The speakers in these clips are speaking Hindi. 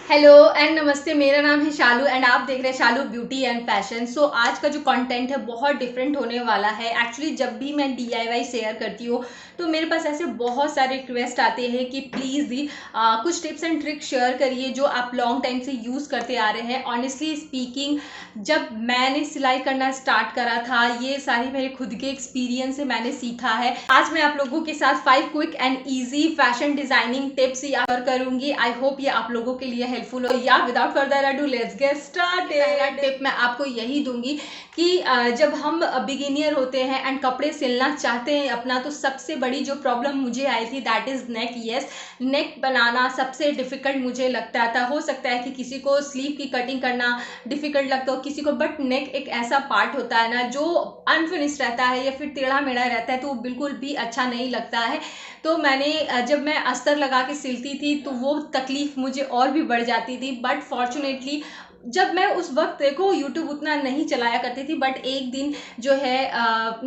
हेलो एंड नमस्ते। मेरा नाम है शालू एंड आप देख रहे हैं शालू ब्यूटी एंड फैशन। सो आज का जो कंटेंट है बहुत डिफरेंट होने वाला है। एक्चुअली जब भी मैं डीआईवाई शेयर करती हूँ तो मेरे पास ऐसे बहुत सारे रिक्वेस्ट आते हैं कि प्लीज़ दी कुछ टिप्स एंड ट्रिक्स शेयर करिए जो आप लॉन्ग टाइम से यूज़ करते आ रहे हैं। ऑनेस्टली स्पीकिंग, जब मैंने सिलाई करना स्टार्ट करा था, ये सारी मेरे खुद के एक्सपीरियंस से मैंने सीखा है। आज मैं आप लोगों के साथ 5 quick and easy fashion designing tips share करूंगी। आई होप ये आप लोगों के लिए हेल्पफुल हो। या without further ado let's get started. पहला टिप मैं आपको यही दूंगी कि जब हम बिगिनियर होते हैं एंड कपड़े सिलना चाहते हैं अपना, तो सबसे बड़ी जो प्रॉब्लम मुझे आई थी दैट इज नेक। यस, नेक बनाना सबसे डिफिकल्ट मुझे लगता था। हो सकता है कि किसी को स्लीव की कटिंग करना डिफिकल्ट लगता हो किसी को, बट नेक एक ऐसा पार्ट होता है ना जो अनफिनिश्ड रहता है या फिर टेढ़ा मेढ़ा रहता है, तो वो बिल्कुल भी अच्छा नहीं लगता है। तो मैंने जब मैं अस्तर लगा के सिलती थी तो वो तकलीफ मुझे और भी बढ़ जाती थी। बट फॉर्चुनेटली जब मैं उस वक्त देखो यूट्यूब उतना नहीं चलाया करती थी, बट एक दिन जो है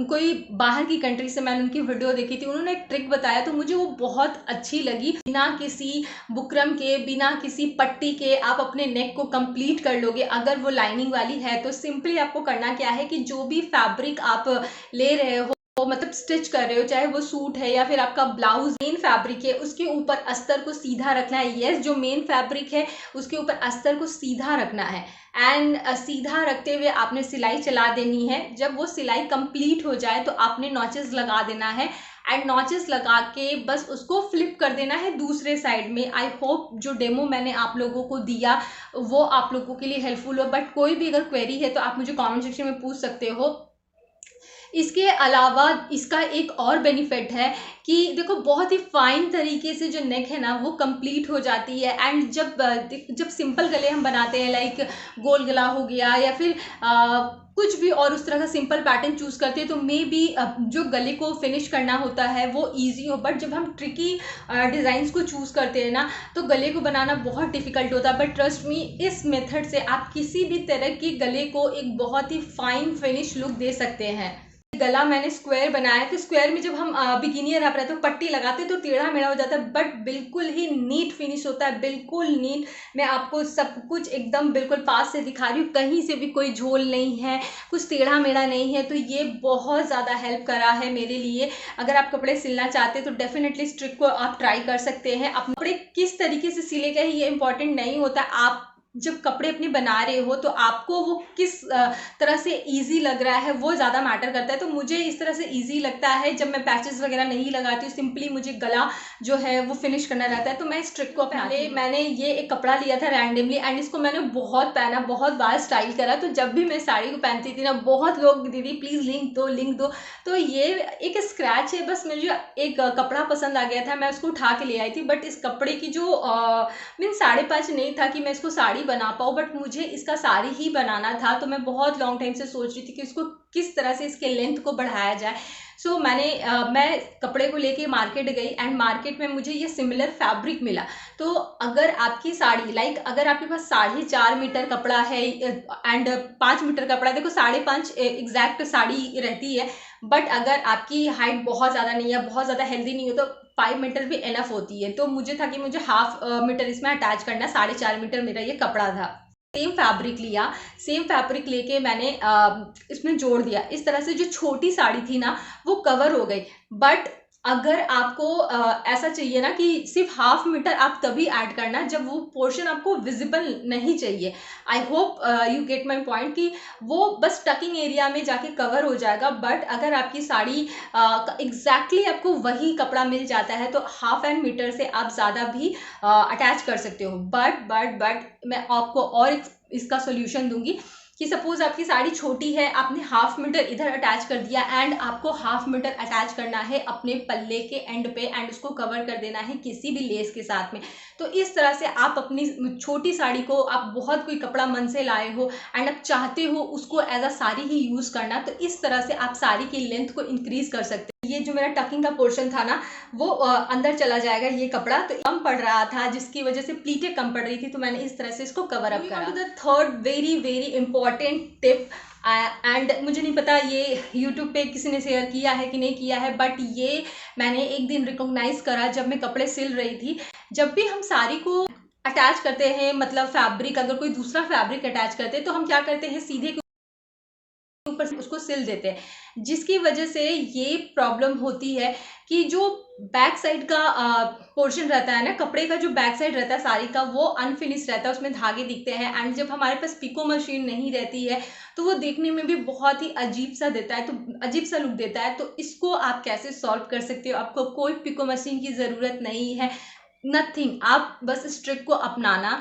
कोई बाहर की कंट्री से मैंने उनकी वीडियो देखी थी, उन्होंने एक ट्रिक बताया तो मुझे वो बहुत अच्छी लगी। बिना किसी बुकरम के, बिना किसी पट्टी के आप अपने नेक को कंप्लीट कर लोगे। अगर वो लाइनिंग वाली है तो सिंपली आपको करना क्या है कि जो भी फैब्रिक आप ले रहे हो, मतलब स्टिच कर रहे हो, चाहे वो सूट है या फिर आपका ब्लाउज, मेन फैब्रिक है उसके ऊपर अस्तर को सीधा रखना है। यस, जो मेन फैब्रिक है उसके ऊपर अस्तर को सीधा रखना है एंड सीधा रखते हुए आपने सिलाई चला देनी है। जब वो सिलाई कंप्लीट हो जाए तो आपने नॉचेस लगा देना है एंड नॉचेस लगा के बस उसको फ्लिप कर देना है दूसरे साइड में। आई होप जो डेमो मैंने आप लोगों को दिया वो आप लोगों के लिए हेल्पफुल हो। बट कोई भी अगर क्वेरी है तो आप मुझे कमेंट सेक्शन में पूछ सकते हो। इसके अलावा इसका एक और बेनिफिट है कि देखो बहुत ही फाइन तरीके से जो नेक है ना वो कंप्लीट हो जाती है। एंड जब सिंपल गले हम बनाते हैं, लाइक गोल गला हो गया या फिर कुछ भी और उस तरह का सिंपल पैटर्न चूज करते हैं, तो मे बी जो गले को फिनिश करना होता है वो इजी हो। बट जब हम ट्रिकी डिज़ाइंस को चूज करते हैं ना तो गले को बनाना बहुत डिफिकल्ट होता है। बट ट्रस्ट मी, इस मेथड से आप किसी भी तरह के गले को एक बहुत ही फाइन फिनिश लुक दे सकते हैं। गला मैंने स्क्वायर बनाया तो स्क्वायर में जब हम बिगिनियर आप रहते हो पट्टी लगाते तो टेढ़ा मेढ़ा हो जाता है, बट बिल्कुल ही नीट फिनिश होता है, बिल्कुल नीट। मैं आपको सब कुछ एकदम बिल्कुल पास से दिखा रही हूँ, कहीं से भी कोई झोल नहीं है, कुछ टेढ़ा मेढ़ा नहीं है। तो ये बहुत ज़्यादा हेल्प करा है मेरे लिए। अगर आप कपड़े सिलना चाहते हैं तो डेफिनेटली इस ट्रिक को आप ट्राई कर सकते हैं। अपने कपड़े किस तरीके से सिले गए ये इंपॉर्टेंट नहीं होता। आप जब कपड़े अपने बना रहे हो तो आपको वो किस तरह से इजी लग रहा है वो ज़्यादा मैटर करता है। तो मुझे इस तरह से इजी लगता है जब मैं पैचेस वगैरह नहीं लगाती हूँ, सिंपली मुझे गला जो है वो फिनिश करना रहता है। तो मैं इस ट्रिक को पहले मैंने ये एक कपड़ा लिया था रैंडमली एंड इसको मैंने बहुत पहना, बहुत बार स्टाइल करा। तो जब भी मैं साड़ी को पहनती थी ना, बहुत लोग दीदी प्लीज़ लिंक दो लिंक दो। तो ये एक स्क्रैच है, बस मुझे एक कपड़ा पसंद आ गया था, मैं उसको उठा के ले आई थी। बट इस कपड़े की जो मीन 5.5 नहीं था कि मैं इसको साड़ी बना पाऊँ, बट मुझे इसका साड़ी ही बनाना था। तो मैं बहुत लॉन्ग टाइम से सोच रही थी कि इसको किस तरह से इसके लेंथ को बढ़ाया जाए। सो मैं कपड़े को लेके मार्केट गई एंड मार्केट में मुझे ये सिमिलर फैब्रिक मिला। तो अगर आपकी साड़ी अगर आपके पास 4.5 मीटर कपड़ा है एंड 5 मीटर कपड़ा, देखो 5.5 एग्जैक्ट साड़ी रहती है। बट अगर आपकी हाइट बहुत ज़्यादा नहीं है, बहुत ज़्यादा हेल्दी नहीं हो, तो 5 मीटर भी इनफ होती है। तो मुझे था कि मुझे हाफ मीटर इसमें अटैच करना, 4.5 मीटर मेरा ये कपड़ा था। सेम फैब्रिक लिया, सेम फैब्रिक लेके मैंने इसमें जोड़ दिया। इस तरह से जो छोटी साड़ी थी ना वो कवर हो गई। बट अगर आपको ऐसा चाहिए ना कि सिर्फ हाफ मीटर, आप तभी ऐड करना जब वो पोर्शन आपको विजिबल नहीं चाहिए। I hope you get my point कि वो बस टकिंग एरिया में जाके कवर हो जाएगा। बट अगर आपकी साड़ी एग्जैक्टली आपको वही कपड़ा मिल जाता है तो हाफ एंड मीटर से आप ज़्यादा भी अटैच कर सकते हो। बट मैं आपको और इसका सोल्यूशन दूंगी कि सपोज आपकी साड़ी छोटी है, आपने हाफ मीटर इधर अटैच कर दिया एंड आपको हाफ मीटर अटैच करना है अपने पल्ले के एंड पे एंड उसको कवर कर देना है किसी भी लेस के साथ में। तो इस तरह से आप अपनी छोटी साड़ी को, आप बहुत कोई कपड़ा मन से लाए हो एंड आप चाहते हो उसको एज अ साड़ी ही यूज करना, तो इस तरह से आप साड़ी की लेंथ को इंक्रीज कर सकते हैं। ये जो मेरा टकिंग का पोर्शन था ना वो अंदर चला जाएगा ये कपड़ा, तो कम पड़ रहा था जिसकी वजह से प्लीटें कम पड़ रही थी। तो मैंने इस तरह से इसको कवर अप करा। The third very very important tip, and मुझे नहीं पता ये यूट्यूब पे किसी ने शेयर किया है कि नहीं किया है, बट ये मैंने एक दिन रिकॉग्नाइज करा जब मैं कपड़े सिल रही थी। जब भी हम साड़ी को अटैच करते हैं, मतलब फैब्रिक अगर कोई दूसरा फैब्रिक अटैच करते हैं तो हम क्या करते हैं, सीधे ऊपर से उसको सिल देते हैं, जिसकी वजह से ये प्रॉब्लम होती है कि जो बैक साइड का पोर्शन रहता है ना, कपड़े का जो बैक साइड रहता है साड़ी का, वो अनफिनिश रहता है, उसमें धागे दिखते हैं। एंड जब हमारे पास पिको मशीन नहीं रहती है तो वो देखने में भी बहुत ही अजीब सा देता है, तो अजीब सा लुक देता है। तो इसको आप कैसे सॉल्व कर सकते हो? आपको कोई पिको मशीन की ज़रूरत नहीं है, नथिंग, आप बस इस ट्रिक को अपनाना।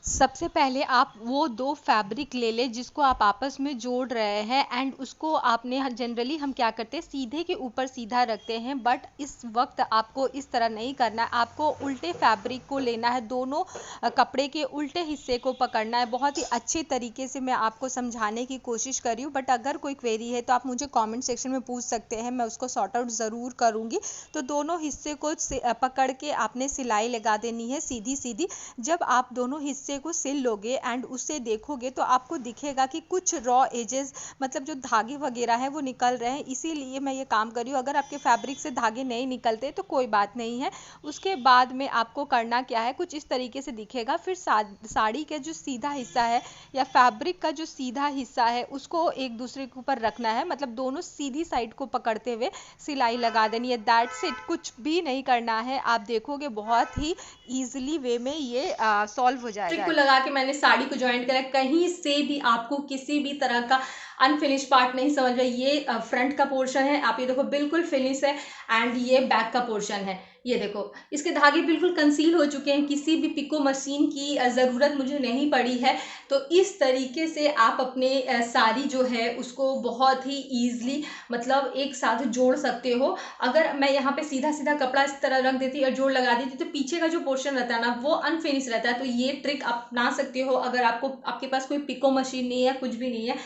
सबसे पहले आप वो दो फैब्रिक ले लें जिसको आप आपस में जोड़ रहे हैं, एंड उसको आपने जनरली हम क्या करते हैं, सीधे के ऊपर सीधा रखते हैं, बट इस वक्त आपको इस तरह नहीं करना है। आपको उल्टे फैब्रिक को लेना है, दोनों कपड़े के उल्टे हिस्से को पकड़ना है। बहुत ही अच्छे तरीके से मैं आपको समझाने की कोशिश कर रही हूँ, बट अगर कोई क्वेरी है तो आप मुझे कॉमेंट सेक्शन में पूछ सकते हैं, मैं उसको सॉर्ट आउट ज़रूर करूँगी। तो दोनों हिस्से को पकड़ के आपने सिलाई लगा देनी है सीधी सीधी। जब आप दोनों हिस्से को सिल लोगे एंड उससे देखोगे तो आपको दिखेगा कि कुछ रॉ एजेस, मतलब जो धागे वगैरह हैं वो निकल रहे हैं, इसीलिए मैं ये काम कर रही हूँ। अगर आपके फैब्रिक से धागे नहीं निकलते तो कोई बात नहीं है। उसके बाद में आपको करना क्या है, कुछ इस तरीके से दिखेगा। फिर साड़ी का जो सीधा हिस्सा है या फैब्रिक का जो सीधा हिस्सा है उसको एक दूसरे के ऊपर रखना है, मतलब दोनों सीधी साइड को पकड़ते हुए सिलाई लगा देनी है। दैट्स इट, कुछ भी नहीं करना है। आप देखोगे बहुत ही ईजिली वे में ये सॉल्व हो जाएगा। ट्रिक को लगा के मैंने साड़ी को ज्वाइंट करा, कहीं से भी आपको किसी भी तरह का अनफिनिश पार्ट नहीं समझ रहा। ये फ्रंट का पोर्शन है, आप ये देखो बिल्कुल फिनिश है, एंड ये बैक का पोर्शन है। ये देखो इसके धागे बिल्कुल कंसील हो चुके हैं, किसी भी पिको मशीन की ज़रूरत मुझे नहीं पड़ी है। तो इस तरीके से आप अपने साड़ी जो है उसको बहुत ही ईजिली मतलब एक साथ जोड़ सकते हो। अगर मैं यहाँ पे सीधा सीधा कपड़ा इस तरह रख देती और जोड़ लगा देती तो पीछे का जो पोर्शन रहता है ना वो अनफिनिश रहता है। तो ये ट्रिक अपना सकते हो अगर आपके पास कोई पिको मशीन नहीं है, कुछ भी नहीं है।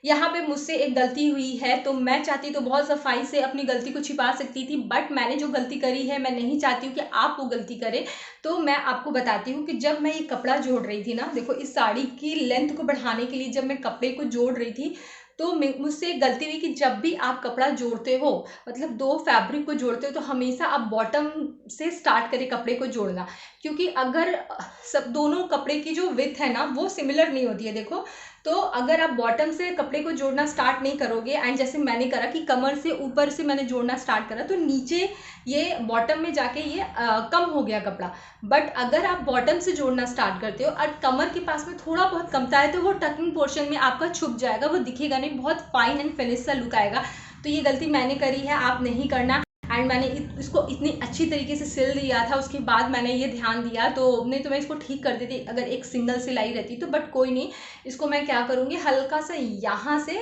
यहाँ पे मुझसे एक गलती हुई है, तो मैं चाहती तो बहुत सफाई से अपनी गलती को छिपा सकती थी, बट मैंने जो गलती करी है मैं नहीं चाहती हूँ कि आप वो गलती करें। तो मैं आपको बताती हूँ कि जब मैं ये कपड़ा जोड़ रही थी ना, देखो इस साड़ी की लेंथ को बढ़ाने के लिए जब मैं कपड़े को जोड़ रही थी तो मुझसे एक गलती हुई कि जब भी आप कपड़ा जोड़ते हो, मतलब दो फैब्रिक को जोड़ते हो, तो हमेशा आप बॉटम से स्टार्ट करें कपड़े को जोड़ना। क्योंकि अगर सब दोनों कपड़े की जो विड्थ है ना वो सिमिलर नहीं होती है। देखो तो अगर आप बॉटम से कपड़े को जोड़ना स्टार्ट नहीं करोगे, एंड जैसे मैंने करा कि कमर से ऊपर से मैंने जोड़ना स्टार्ट करा, तो नीचे ये बॉटम में जाके ये कम हो गया कपड़ा। बट अगर आप बॉटम से जोड़ना स्टार्ट करते हो और कमर के पास में थोड़ा बहुत कमता है तो वो टकिंग पोर्शन में आपका छुप जाएगा, वो दिखेगा नहीं, बहुत फाइन एंड फिनिश सा लुक आएगा। तो ये गलती मैंने करी है, आप नहीं करना। एंड मैंने इसको इतनी अच्छी तरीके से सिल दिया था, उसके बाद मैंने ये ध्यान दिया, तो नहीं तो मैं इसको ठीक कर देती अगर एक सिंगल सिलाई रहती तो। बट कोई नहीं, इसको मैं क्या करूँगी, हल्का सा यहाँ से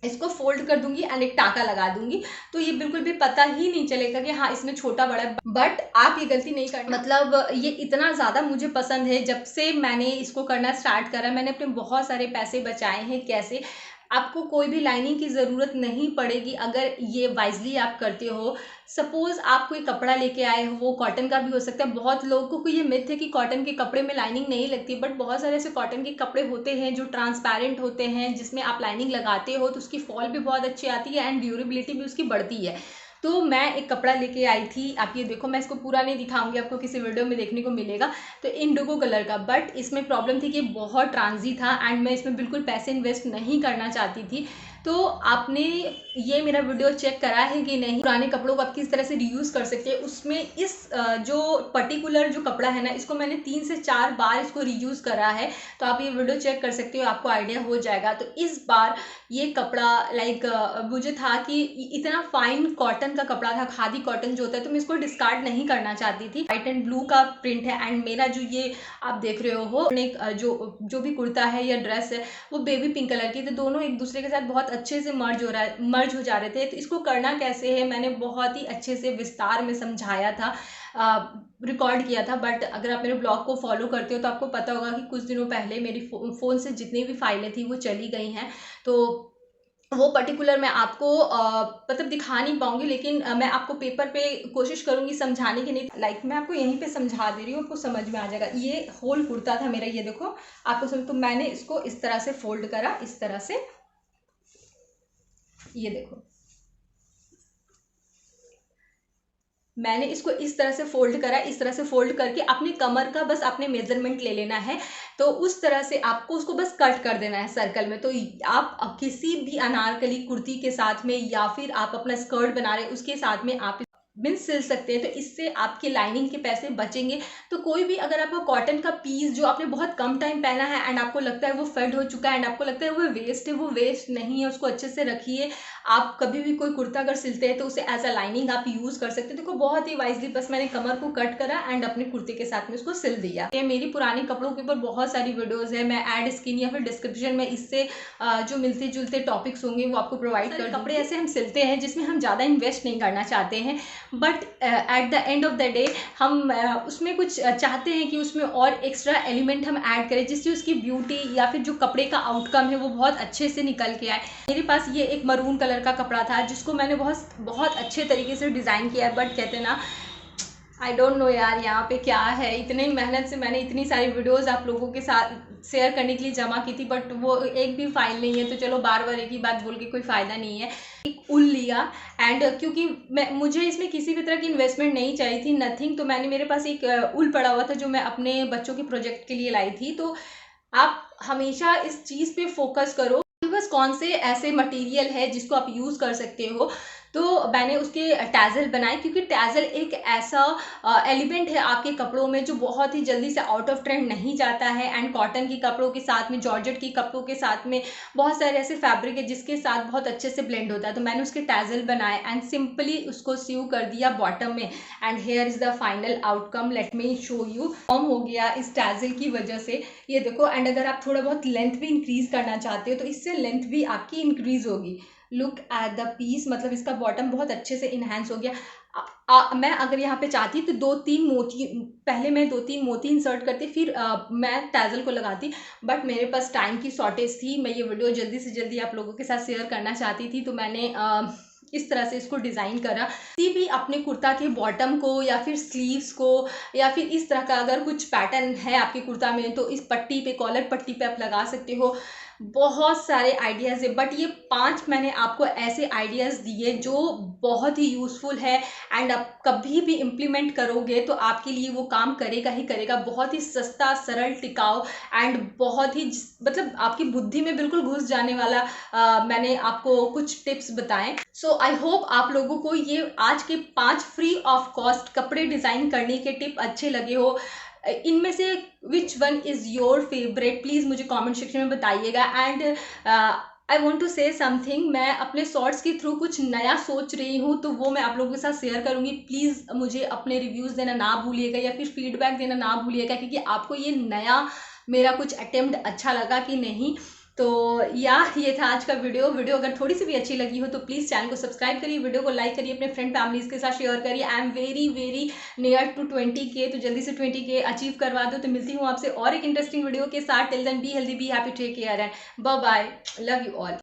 इसको फोल्ड कर दूंगी एंड एक टाका लगा दूंगी, तो ये बिल्कुल भी पता ही नहीं चलेगा कि हाँ इसमें छोटा बड़ा है। बट आप ये गलती नहीं करना, मतलब ये इतना ज़्यादा मुझे पसंद है, जब से मैंने इसको करना स्टार्ट करा मैंने अपने बहुत सारे पैसे बचाए हैं। कैसे? आपको कोई भी लाइनिंग की ज़रूरत नहीं पड़ेगी अगर ये वाइजली आप करते हो। सपोज आप कोई कपड़ा लेके आए हो, वो कॉटन का भी हो सकता है। बहुत लोगों को ये मिथ है कि कॉटन के कपड़े में लाइनिंग नहीं लगती, बट बहुत सारे ऐसे कॉटन के कपड़े होते हैं जो ट्रांसपेरेंट होते हैं, जिसमें आप लाइनिंग लगाते हो तो उसकी फॉल भी बहुत अच्छी आती है एंड ड्यूरेबिलिटी भी उसकी बढ़ती है। तो मैं एक कपड़ा लेके आई थी, आप ये देखो, मैं इसको पूरा नहीं दिखाऊंगी, आपको किसी वीडियो में देखने को मिलेगा। तो इंडिगो कलर का, बट इसमें प्रॉब्लम थी कि बहुत ट्रांजी था एंड मैं इसमें बिल्कुल पैसे इन्वेस्ट नहीं करना चाहती थी। तो आपने ये मेरा वीडियो चेक करा है कि नहीं, पुराने कपड़ों को आप किस तरह से रीयूज़ कर सकते हैं। उसमें इस जो पर्टिकुलर जो कपड़ा है ना, इसको मैंने 3 से 4 बार इसको रीयूज़ करा है। तो आप ये वीडियो चेक कर सकते हो, आपको आइडिया हो जाएगा। तो इस बार ये कपड़ा लाइक मुझे था कि इतना फाइन कॉटन का कपड़ा था, खादी कॉटन जो होता है, तो मैं इसको डिस्कार्ड नहीं करना चाहती थी। वाइट एंड ब्लू का प्रिंट है, एंड मेरा जो ये आप देख रहे हो जो भी कुर्ता है या ड्रेस है वो बेबी पिंक कलर की, तो दोनों एक दूसरे के साथ बहुत अच्छे से मर्ज हो जा रहे थे। तो इसको करना कैसे है मैंने बहुत ही अच्छे से विस्तार में समझाया था, रिकॉर्ड किया था। बट अगर आप मेरे ब्लॉग को फॉलो करते हो तो आपको पता होगा कि कुछ दिनों पहले मेरी फ़ोन से जितनी भी फाइलें थी वो चली गई हैं। तो वो पर्टिकुलर मैं आपको मतलब दिखा नहीं पाऊंगी, लेकिन मैं आपको पेपर पे कोशिश करूंगी समझाने की। नहीं लाइक मैं आपको यहीं पे समझा दे रही हूँ, आपको समझ में आ जाएगा। ये होल कुर्ता था मेरा, ये देखो आपको समझ, तो मैंने इसको इस तरह से फोल्ड करा, इस तरह से, ये देखो मैंने इसको इस तरह से फोल्ड करा, इस तरह से फोल्ड करके अपनी कमर का बस आपने मेजरमेंट ले लेना है। तो उस तरह से आपको उसको बस कट कर देना है सर्कल में। तो आप किसी भी अनारकली कुर्ती के साथ में या फिर आप अपना स्कर्ट बना रहे उसके साथ में आप बिन सिल सकते हैं। तो इससे आपके लाइनिंग के पैसे बचेंगे। तो कोई भी अगर आपका कॉटन का पीस जो आपने बहुत कम टाइम पहना है एंड आपको लगता है वो फेड हो चुका है एंड आपको लगता है वो वेस्ट है, वो वेस्ट नहीं है, उसको अच्छे से रखिए। आप कभी भी कोई कुर्ता अगर सिलते हैं तो उसे एज अ लाइनिंग आप यूज कर सकते हैं। देखो बहुत ही वाइजली बस मैंने कमर को कट करा एंड अपने कुर्ते के साथ में उसको सिल दिया। ये मेरी पुरानी कपड़ों के ऊपर बहुत सारी वीडियोस है, मैं एड स्क्रीन या फिर डिस्क्रिप्शन में इससे जो मिलते जुलते टॉपिक्स होंगे वो आपको प्रोवाइड कर। कपड़े ऐसे हम सिलते हैं जिसमें हम ज़्यादा इन्वेस्ट नहीं करना चाहते हैं, but at the end of the day हम उसमें कुछ चाहते हैं कि उसमें और एक्स्ट्रा एलिमेंट हम ऐड करें जिससे उसकी ब्यूटी या फिर जो कपड़े का आउटकम है वो बहुत अच्छे से निकल के आए। मेरे पास ये एक मरून कलर का कपड़ा था जिसको मैंने बहुत बहुत अच्छे तरीके से डिज़ाइन किया है, बट कहते हैं ना आई डोंट नो यार यहाँ पे क्या है। इतनी मेहनत से मैंने इतनी सारी वीडियोस आप लोगों के साथ शेयर करने के लिए जमा की थी, बट वो एक भी फाइल नहीं है। तो चलो बार बार एक ही बात बोल के कोई फ़ायदा नहीं है। एक ऊल लिया एंड क्योंकि मुझे इसमें किसी भी तरह की इन्वेस्टमेंट नहीं चाहिए थी, नथिंग। तो मैंने मेरे पास एक ऊल पड़ा हुआ था जो मैं अपने बच्चों के प्रोजेक्ट के लिए लाई थी। तो आप हमेशा इस चीज़ पे फोकस करो कि बस कौन से ऐसे मटेरियल है जिसको आप यूज़ कर सकते हो। तो मैंने उसके टैज़ल बनाए क्योंकि टैज़ल एक ऐसा एलिमेंट है आपके कपड़ों में जो बहुत ही जल्दी से आउट ऑफ ट्रेंड नहीं जाता है। एंड कॉटन के कपड़ों के साथ में, जॉर्जेट के कपड़ों के साथ में बहुत सारे ऐसे फैब्रिक है जिसके साथ बहुत अच्छे से ब्लेंड होता है। तो मैंने उसके टैज़ल बनाए एंड सिंपली उसको सीव कर दिया बॉटम में। And here is the final outcome, let me show you. Form हो गया इस टैज़ल की वजह से, ये देखो। एंड अगर आप थोड़ा बहुत लेंथ भी इंक्रीज करना चाहते हो तो इससे लेंथ भी आपकी इंक्रीज होगी। लुक एट द पीस, मतलब इसका बॉटम बहुत अच्छे से इन्हांस हो गया। मैं अगर यहाँ पे चाहती तो 2-3 मोती, पहले मैं 2-3 मोती इंसर्ट करती फिर मैं टैज़ल को लगाती, बट मेरे पास टाइम की शॉर्टेज थी। मैं ये वीडियो जल्दी से जल्दी आप लोगों के साथ शेयर करना चाहती थी, तो मैंने इस तरह से इसको डिज़ाइन करा। किसी भी अपने कुर्ता के बॉटम को या फिर स्लीव्स को या फिर इस तरह का अगर कुछ पैटर्न है आपके कुर्ता में तो इस पट्टी पे, कॉलर पट्टी पे आप लगा सकते हो। बहुत सारे आइडियाज़ है, बट ये 5 मैंने आपको ऐसे आइडियाज़ दिए जो बहुत ही यूज़फुल है एंड आप कभी भी इम्प्लीमेंट करोगे तो आपके लिए वो काम करेगा ही करेगा। बहुत ही सस्ता, सरल, टिकाऊ एंड बहुत ही मतलब आपकी बुद्धि में बिल्कुल घुस जाने वाला मैंने आपको कुछ टिप्स बताएं। सो आई होप आप लोगों को ये आज के 5 फ्री ऑफ कॉस्ट कपड़े डिज़ाइन करने के टिप अच्छे लगे हो। इनमें से which one is your favourite, please मुझे कमेंट सेक्शन में बताइएगा। And I want to say something, मैं अपने शॉर्ट्स के थ्रू कुछ नया सोच रही हूँ तो वो मैं आप लोगों के साथ शेयर करूँगी। प्लीज़ मुझे अपने रिव्यूज़ देना ना भूलिएगा या फिर फीडबैक देना ना भूलिएगा, क्योंकि आपको ये नया मेरा कुछ अटेम्प्ट अच्छा लगा कि नहीं। तो ये था आज का वीडियो अगर थोड़ी सी भी अच्छी लगी हो तो प्लीज़ चैनल को सब्सक्राइब करिए, वीडियो को लाइक करिए, अपने फ्रेंड फैमिलीज़ के साथ शेयर करिए। I am very very near to 20K, तो जल्दी से 20K अचीव करवा दो। तो मिलती हूँ आपसे और एक इंटरेस्टिंग वीडियो के साथ। Till then be healthy, be happy, take care and bye bye, love you all.